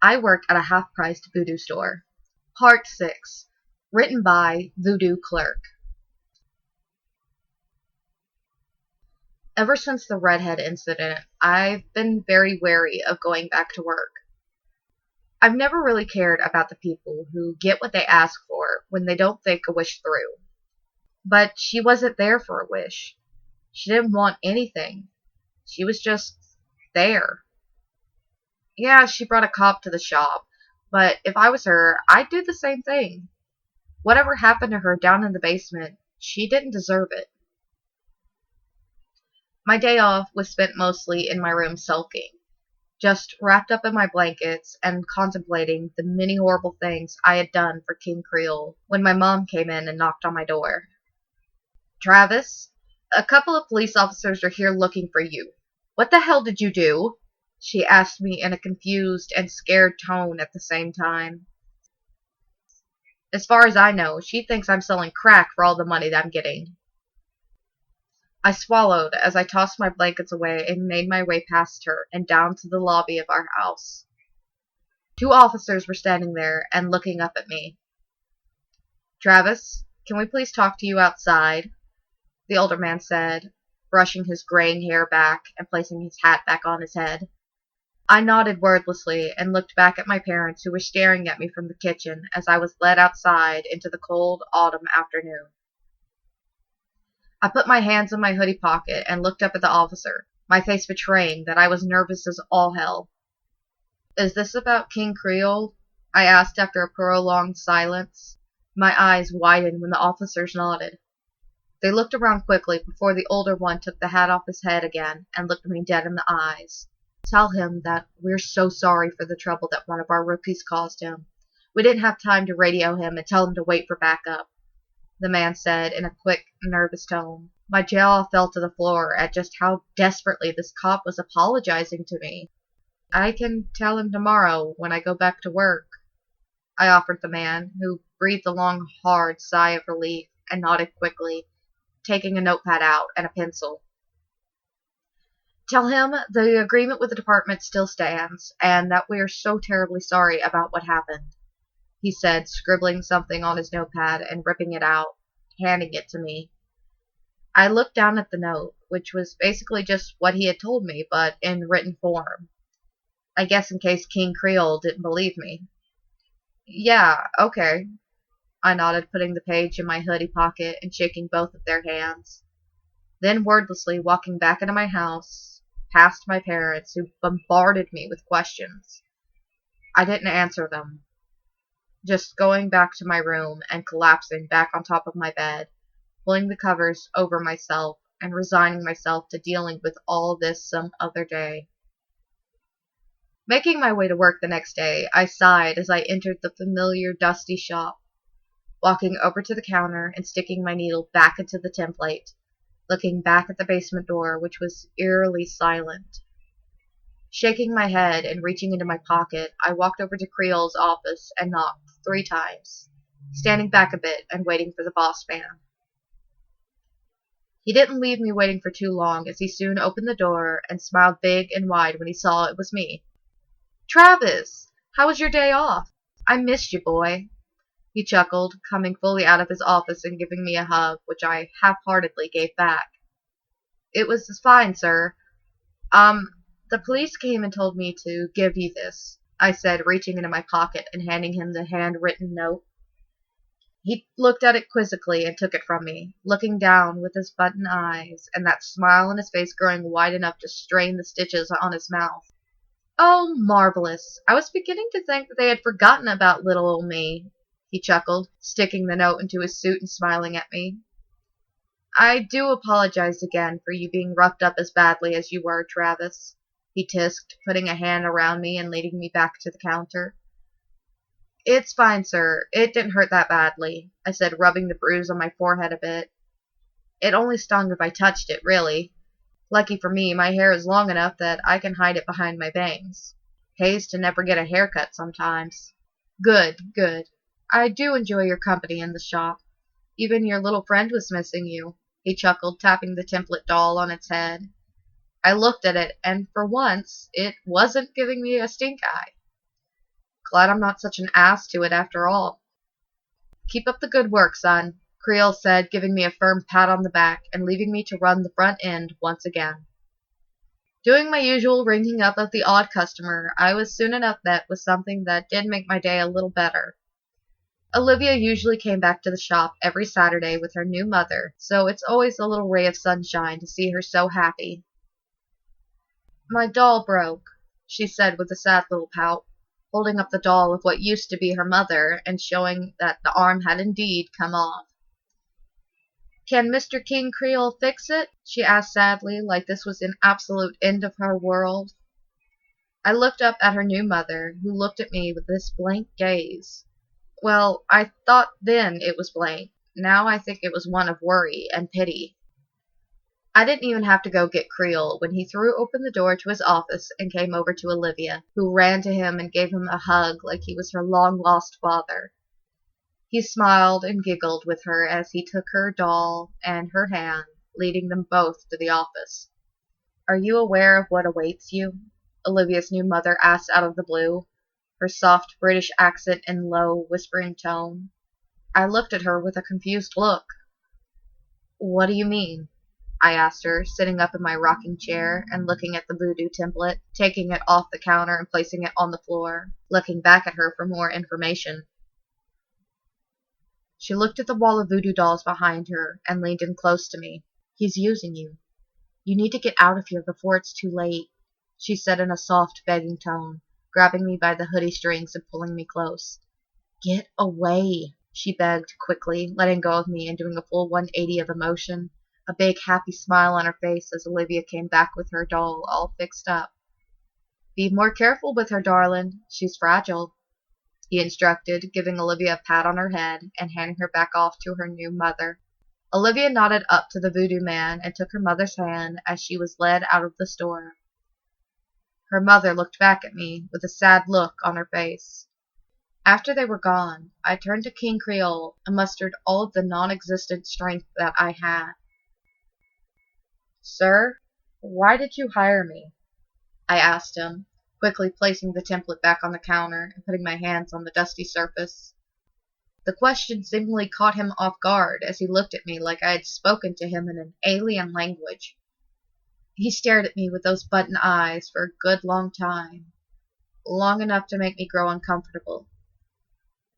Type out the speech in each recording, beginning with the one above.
I work at a half-priced voodoo store. Part 6. Written by Voodoo Clerk. Ever since the redhead incident, I've been very wary of going back to work. I've never really cared about the people who get what they ask for when they don't think a wish through. But she wasn't there for a wish. She didn't want anything. She was just there. Yeah, she brought a cop to the shop, but if I was her, I'd do the same thing. Whatever happened to her down in the basement, she didn't deserve it. My day off was spent mostly in my room sulking, just wrapped up in my blankets and contemplating the many horrible things I had done for King Creole when my mom came in and knocked on my door. "Travis, a couple of police officers are here looking for you. What the hell did you do?" she asked me in a confused and scared tone at the same time. As far as I know, she thinks I'm selling crack for all the money that I'm getting. I swallowed as I tossed my blankets away and made my way past her and down to the lobby of our house. Two officers were standing there and looking up at me. "Travis, can we please talk to you outside?" the older man said, brushing his graying hair back and placing his hat back on his head. I nodded wordlessly and looked back at my parents, who were staring at me from the kitchen as I was led outside into the cold autumn afternoon. I put my hands in my hoodie pocket and looked up at the officer, my face betraying that I was nervous as all hell. "Is this about King Creole?" I asked after a prolonged silence. My eyes widened when the officers nodded. They looked around quickly before the older one took the hat off his head again and looked me dead in the eyes. "Tell him that we're so sorry for the trouble that one of our rookies caused him. We didn't have time to radio him and tell him to wait for backup," the man said in a quick, nervous tone. My jaw fell to the floor at just how desperately this cop was apologizing to me. "I can tell him tomorrow when I go back to work," I offered the man, who breathed a long, hard sigh of relief and nodded quickly, taking a notepad out and a pencil. "Tell him the agreement with the department still stands, and that we are so terribly sorry about what happened," he said, scribbling something on his notepad and ripping it out, handing it to me. I looked down at the note, which was basically just what he had told me, but in written form. I guess in case King Creole didn't believe me. "Yeah, okay," I nodded, putting the page in my hoodie pocket and shaking both of their hands. Then wordlessly walking back into my house, past my parents, who bombarded me with questions. I didn't answer them, just going back to my room and collapsing back on top of my bed, pulling the covers over myself and resigning myself to dealing with all this some other day. Making my way to work the next day, I sighed as I entered the familiar dusty shop, walking over to the counter and sticking my needle back into the template, looking back at the basement door, which was eerily silent. Shaking my head and reaching into my pocket, I walked over to Creole's office and knocked 3 times, standing back a bit and waiting for the boss man. He didn't leave me waiting for too long, as he soon opened the door and smiled big and wide when he saw it was me. "Travis, how was your day off? I missed you, boy," he chuckled, coming fully out of his office and giving me a hug, which I half-heartedly gave back. "It was fine, sir. The police came and told me to give you this," I said, reaching into my pocket and handing him the handwritten note. He looked at it quizzically and took it from me, looking down with his button eyes and that smile on his face growing wide enough to strain the stitches on his mouth. "Oh, marvelous. I was beginning to think that they had forgotten about little old me," he chuckled, sticking the note into his suit and smiling at me. "I do apologize again for you being roughed up as badly as you were, Travis," he tisked, putting a hand around me and leading me back to the counter. "It's fine, sir. It didn't hurt that badly," I said, rubbing the bruise on my forehead a bit. "It only stung if I touched it, really. Lucky for me, my hair is long enough that I can hide it behind my bangs. Pays to never get a haircut sometimes." "Good, good. I do enjoy your company in the shop. Even your little friend was missing you," he chuckled, tapping the template doll on its head. I looked at it, and for once, it wasn't giving me a stink eye. Glad I'm not such an ass to it after all. Keep up the good work, son, Creel said, giving me a firm pat on the back and leaving me to run the front end once again. Doing my usual ringing up of the odd customer, I was soon enough met with something that did make my day a little better. Olivia usually came back to the shop every Saturday with her new mother, so it's always a little ray of sunshine to see her so happy. My doll broke, she said with a sad little pout, holding up the doll of what used to be her mother and showing that the arm had indeed come off. Can Mr. King Creole fix it? She asked sadly, like this was an absolute end of her world. I looked up at her new mother, who looked at me with this blank gaze. Well, I thought then it was blank. Now I think it was one of worry and pity. I didn't even have to go get Creole when he threw open the door to his office and came over to Olivia, who ran to him and gave him a hug like he was her long-lost father. He smiled and giggled with her as he took her doll and her hand, leading them both to the office. Are you aware of what awaits you? Olivia's new mother asked out of the blue, her soft British accent in low, whispering tone. I looked at her with a confused look. What do you mean? I asked her, sitting up in my rocking chair and looking at the Voodoo template, taking it off the counter and placing it on the floor, looking back at her for more information. She looked at the wall of voodoo dolls behind her and leaned in close to me. He's using you. You need to get out of here before it's too late, she said in a soft, begging tone, grabbing me by the hoodie strings and pulling me close. Get away, she begged quickly, letting go of me and doing a full 180 of emotion, a big, happy smile on her face as Olivia came back with her doll all fixed up. Be more careful with her, darling. She's fragile, he instructed, giving Olivia a pat on her head and handing her back off to her new mother. Olivia nodded up to the voodoo man and took her mother's hand as she was led out of the store. Her mother looked back at me with a sad look on her face. After they were gone, I turned to King Creole and mustered all of the non-existent strength that I had. Sir, why did you hire me? I asked him, quickly placing the template back on the counter and putting my hands on the dusty surface. The question seemingly caught him off guard as he looked at me like I had spoken to him in an alien language. He stared at me with those button eyes for a good long time, long enough to make me grow uncomfortable.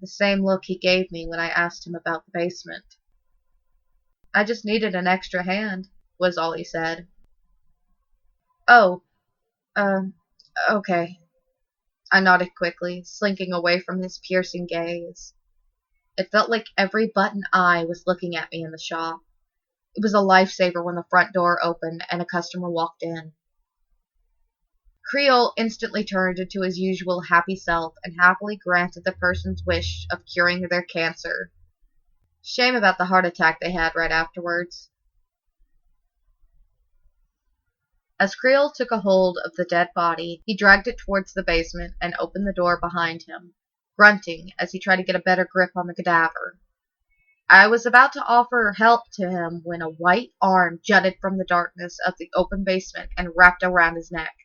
The same look he gave me when I asked him about the basement. I just needed an extra hand, was all he said. Oh, okay. I nodded quickly, slinking away from his piercing gaze. It felt like every button eye was looking at me in the shop. It was a lifesaver when the front door opened and a customer walked in. Creole instantly turned into his usual happy self and happily granted the person's wish of curing their cancer. Shame about the heart attack they had right afterwards. As Creole took a hold of the dead body, he dragged it towards the basement and opened the door behind him, grunting as he tried to get a better grip on the cadaver. I was about to offer help to him when a white arm jutted from the darkness of the open basement and wrapped around his neck.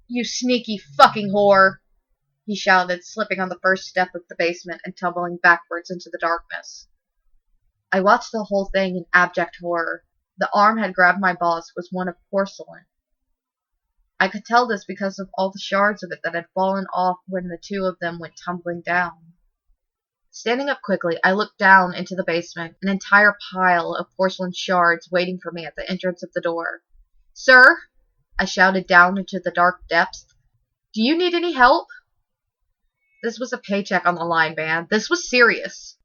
You sneaky fucking whore, he shouted, slipping on the first step of the basement and tumbling backwards into the darkness. I watched the whole thing in abject horror. The arm had grabbed my boss was one of porcelain. I could tell this because of all the shards of it that had fallen off when the two of them went tumbling down. Standing up quickly, I looked down into the basement, an entire pile of porcelain shards waiting for me at the entrance of the door. Sir, I shouted down into the dark depths. Do you need any help? This was a paycheck on the line, man. This was serious.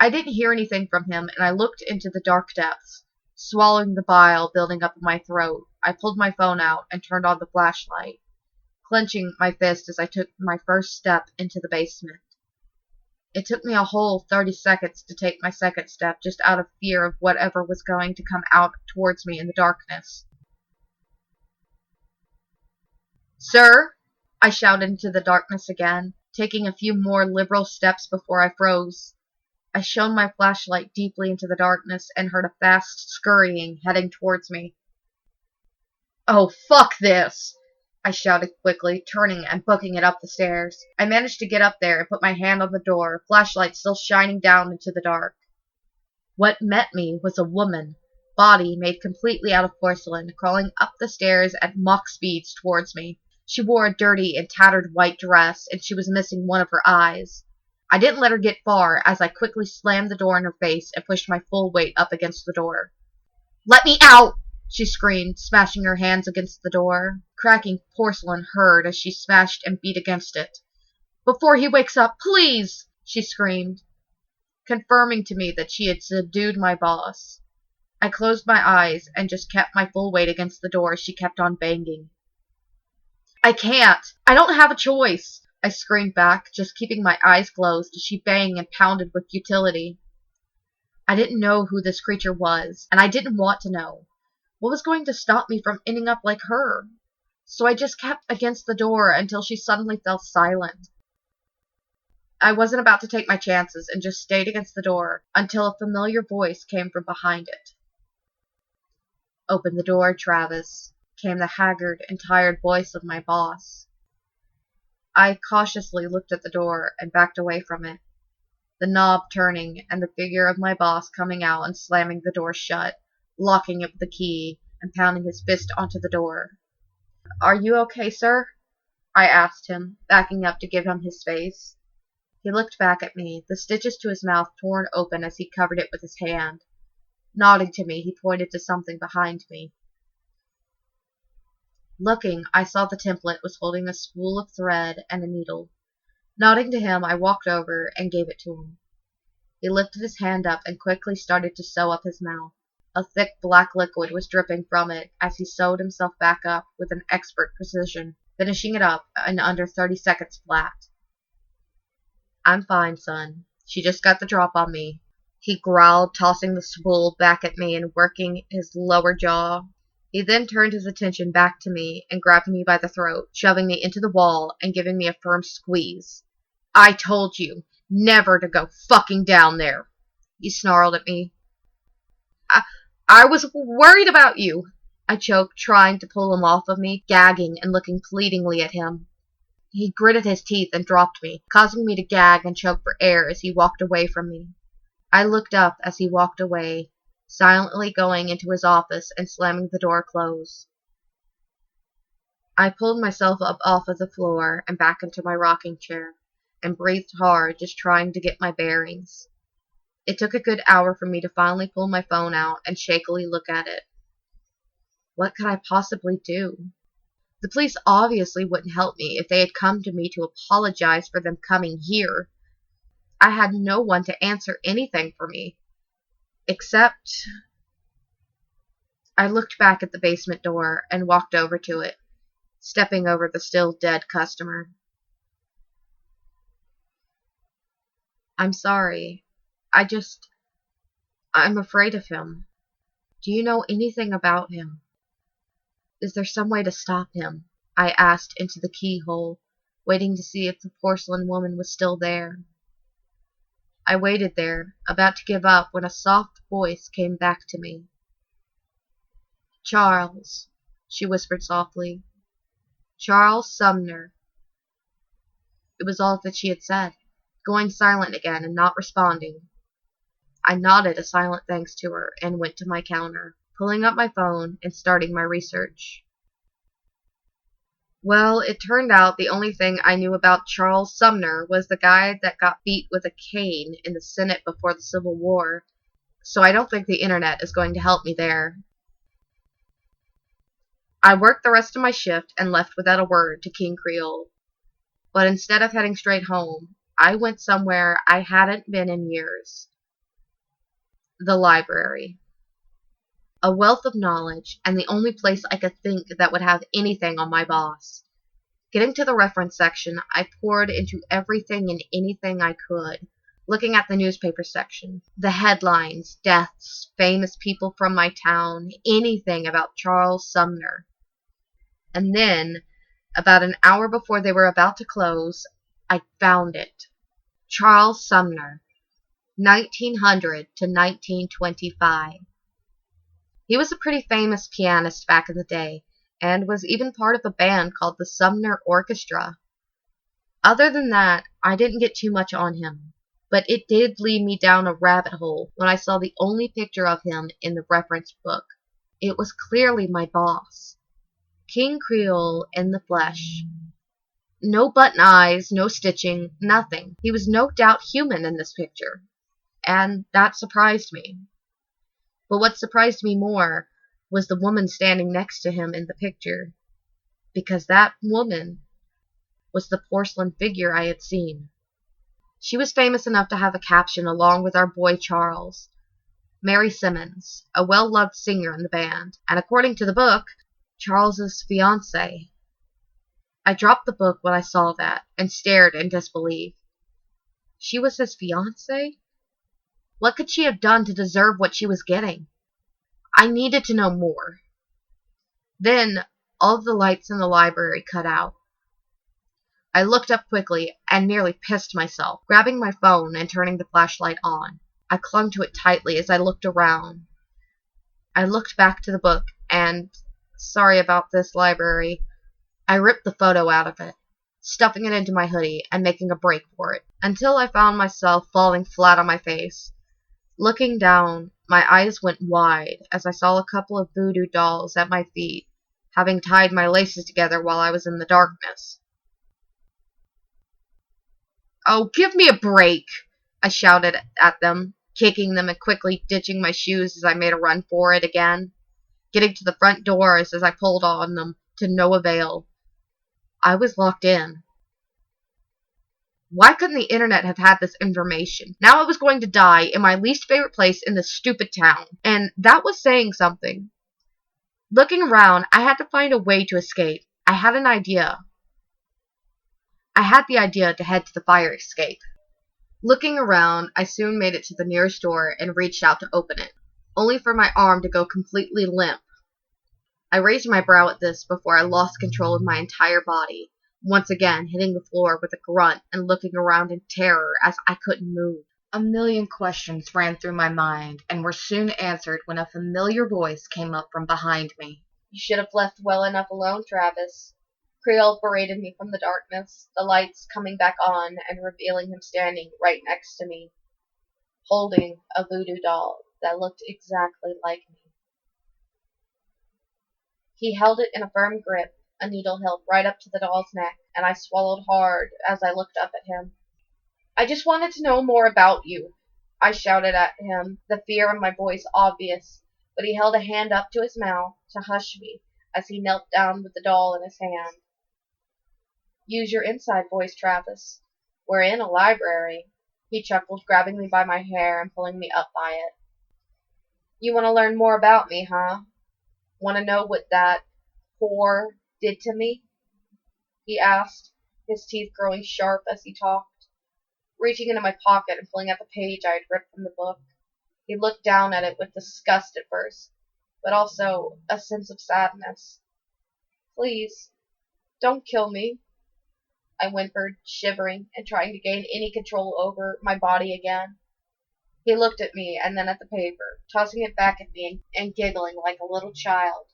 I didn't hear anything from him, and I looked into the dark depths, swallowing the bile building up in my throat. I pulled my phone out and turned on the flashlight, clenching my fist as I took my first step into the basement. It took me a whole 30 seconds to take my second step, just out of fear of whatever was going to come out towards me in the darkness. Sir, I shouted into the darkness again, taking a few more liberal steps before I froze. I shone my flashlight deeply into the darkness and heard a fast scurrying heading towards me. Oh, fuck this! I shouted quickly, turning and booking it up the stairs. I managed to get up there and put my hand on the door, flashlight still shining down into the dark. What met me was a woman, body made completely out of porcelain, crawling up the stairs at mock speeds towards me. She wore a dirty and tattered white dress, and she was missing one of her eyes. I didn't let her get far, as I quickly slammed the door in her face and pushed my full weight up against the door. "Let me out!" she screamed, smashing her hands against the door. Cracking porcelain heard as she smashed and beat against it. "Before he wakes up, please!" she screamed, confirming to me that she had subdued my boss. I closed my eyes and just kept my full weight against the door as she kept on banging. "I can't! I don't have a choice!" I screamed back, just keeping my eyes closed as she banged and pounded with futility. I didn't know who this creature was, and I didn't want to know. What was going to stop me from ending up like her? So I just kept against the door until she suddenly fell silent. I wasn't about to take my chances and just stayed against the door until a familiar voice came from behind it. "Open the door, Travis," came the haggard and tired voice of my boss. I cautiously looked at the door and backed away from it, the knob turning and the figure of my boss coming out and slamming the door shut, locking it with the key, and pounding his fist onto the door. "Are you okay, sir?" I asked him, backing up to give him his space. He looked back at me, the stitches to his mouth torn open as he covered it with his hand. Nodding to me, he pointed to something behind me. Looking, I saw the template was holding a spool of thread and a needle. Nodding to him, I walked over and gave it to him. He lifted his hand up and quickly started to sew up his mouth. A thick black liquid was dripping from it as he sewed himself back up with an expert precision, finishing it up in under 30 seconds flat. "I'm fine, son. She just got the drop on me," he growled, tossing the spool back at me and working his lower jaw. He then turned his attention back to me and grabbed me by the throat, shoving me into the wall and giving me a firm squeeze. "I told you never to go fucking down there," he snarled at me. I was worried about you," I choked, trying to pull him off of me, gagging and looking pleadingly at him. He gritted his teeth and dropped me, causing me to gag and choke for air as he walked away from me. I looked up as he walked away, silently going into his office and slamming the door close. I pulled myself up off of the floor and back into my rocking chair, and breathed hard, just trying to get my bearings. It took a good hour for me to finally pull my phone out and shakily look at it. What could I possibly do? The police obviously wouldn't help me if they had come to me to apologize for them coming here. I had no one to answer anything for me. Except... I looked back at the basement door and walked over to it, stepping over the still dead customer. "I'm sorry. I'm afraid of him. Do you know anything about him? Is there some way to stop him?" I asked into the keyhole, waiting to see if the porcelain woman was still there. I waited there, about to give up, when a soft voice came back to me. "Charles," she whispered softly. "Charles Sumner." It was all that she had said, going silent again and not responding. I nodded a silent thanks to her and went to my counter, pulling up my phone and starting my research. Well, it turned out the only thing I knew about Charles Sumner was the guy that got beat with a cane in the Senate before the Civil War, so I don't think the internet is going to help me there. I worked the rest of my shift and left without a word to King Creole. But instead of heading straight home, I went somewhere I hadn't been in years. The library. A wealth of knowledge, and the only place I could think that would have anything on my boss. Getting to the reference section, I poured into everything and anything I could, looking at the newspaper section, the headlines, deaths, famous people from my town, anything about Charles Sumner. And then, about an hour before they were about to close, I found it. Charles Sumner, 1900 to 1925. He was a pretty famous pianist back in the day, and was even part of a band called the Sumner Orchestra. Other than that, I didn't get too much on him, but it did lead me down a rabbit hole when I saw the only picture of him in the reference book. It was clearly my boss, King Creole in the flesh. No button eyes, no stitching, nothing. He was no doubt human in this picture, and that surprised me. But what surprised me more was the woman standing next to him in the picture, because that woman was the porcelain figure I had seen. She was famous enough to have a caption along with our boy Charles, Mary Simmons, a well-loved singer in the band, and according to the book, Charles's fiancée. I dropped the book when I saw that and stared in disbelief. She was his fiancée? What could she have done to deserve what she was getting? I needed to know more. Then, all of the lights in the library cut out. I looked up quickly and nearly pissed myself, grabbing my phone and turning the flashlight on. I clung to it tightly as I looked around. I looked back to the book and, sorry about this, library, I ripped the photo out of it, stuffing it into my hoodie and making a break for it, until I found myself falling flat on my face. Looking down, my eyes went wide as I saw a couple of voodoo dolls at my feet, having tied my laces together while I was in the darkness. "Oh, give me a break!" I shouted at them, kicking them and quickly ditching my shoes as I made a run for it again, getting to the front doors as I pulled on them to no avail. I was locked in. Why couldn't the internet have had this information? Now I was going to die in my least favorite place in this stupid town, and that was saying something. Looking around, I had to find a way to escape. I had an idea. I had the idea to head to the fire escape. Looking around, I soon made it to the nearest door and reached out to open it, only for my arm to go completely limp. I raised my brow at this before I lost control of my entire body, once again hitting the floor with a grunt and looking around in terror as I couldn't move. A million questions ran through my mind and were soon answered when a familiar voice came up from behind me. "You should have left well enough alone, Travis." Creole paraded me from the darkness, the lights coming back on and revealing him standing right next to me, holding a voodoo doll that looked exactly like me. He held it in a firm grip, a needle held right up to the doll's neck, and I swallowed hard as I looked up at him. "I just wanted to know more about you," I shouted at him, the fear in my voice obvious, but he held a hand up to his mouth to hush me as he knelt down with the doll in his hand. "Use your inside voice, Travis. We're in a library." He chuckled, grabbing me by my hair and pulling me up by it. "You want to learn more about me, huh? Want to know what that whore did to me?" he asked, his teeth growing sharp as he talked. Reaching into my pocket and pulling out the page I had ripped from the book, he looked down at it with disgust at first, but also a sense of sadness. "Please, don't kill me," I whimpered, shivering and trying to gain any control over my body again. He looked at me and then at the paper, tossing it back at me and giggling like a little child.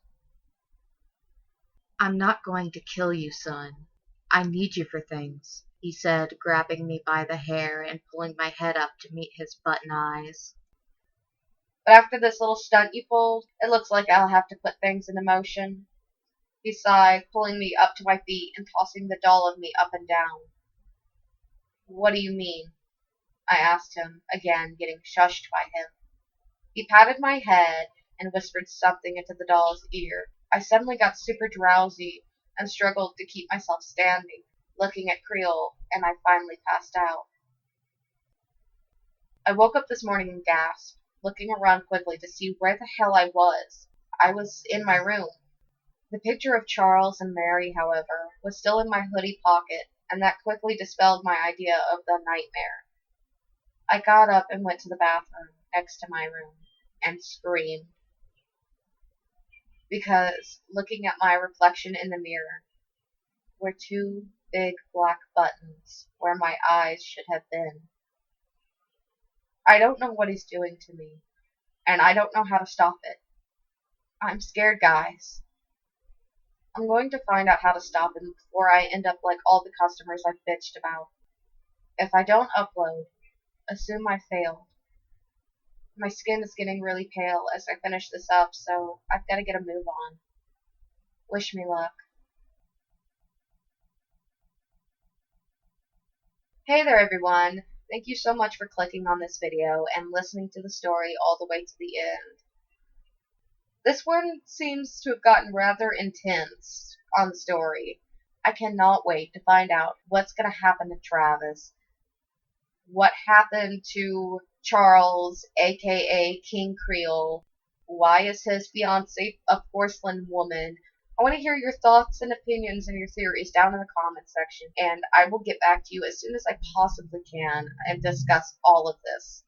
"I'm not going to kill you, son. I need you for things," he said, grabbing me by the hair and pulling my head up to meet his button eyes. "But after this little stunt you pulled, it looks like I'll have to put things into motion," he sighed, pulling me up to my feet and tossing the doll of me up and down. "What do you mean?" I asked him, again getting shushed by him. He patted my head and whispered something into the doll's ear. I suddenly got super drowsy and struggled to keep myself standing, looking at Creole, and I finally passed out. I woke up this morning and gasped, looking around quickly to see where the hell I was. I was in my room. The picture of Charles and Mary, however, was still in my hoodie pocket, and that quickly dispelled my idea of the nightmare. I got up and went to the bathroom next to my room and screamed. Because looking at my reflection in the mirror were two big black buttons where my eyes should have been. I don't know what he's doing to me, and I don't know how to stop it. I'm scared, guys. I'm going to find out how to stop him before I end up like all the customers I've bitched about. If I don't upload, assume I failed. My skin is getting really pale as I finish this up, so I've got to get a move on. Wish me luck. Hey there everyone! Thank you so much for clicking on this video and listening to the story all the way to the end. This one seems to have gotten rather intense on the story. I cannot wait to find out what's going to happen to Travis. What happened to Charles, aka King Creole? Why is his fiancée a porcelain woman? I want to hear your thoughts and opinions and your theories down in the comments section, and I will get back to you as soon as I possibly can and discuss all of this.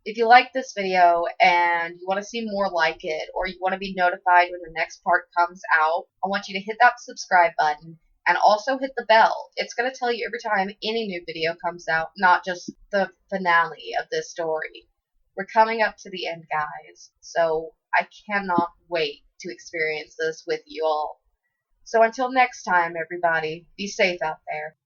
If you like this video and you want to see more like it, or you want to be notified when the next part comes out, I want you to hit that subscribe button and also hit the bell. It's going to tell you every time any new video comes out, not just the finale of this story. We're coming up to the end, guys, so I cannot wait to experience this with you all. So until next time, everybody, be safe out there.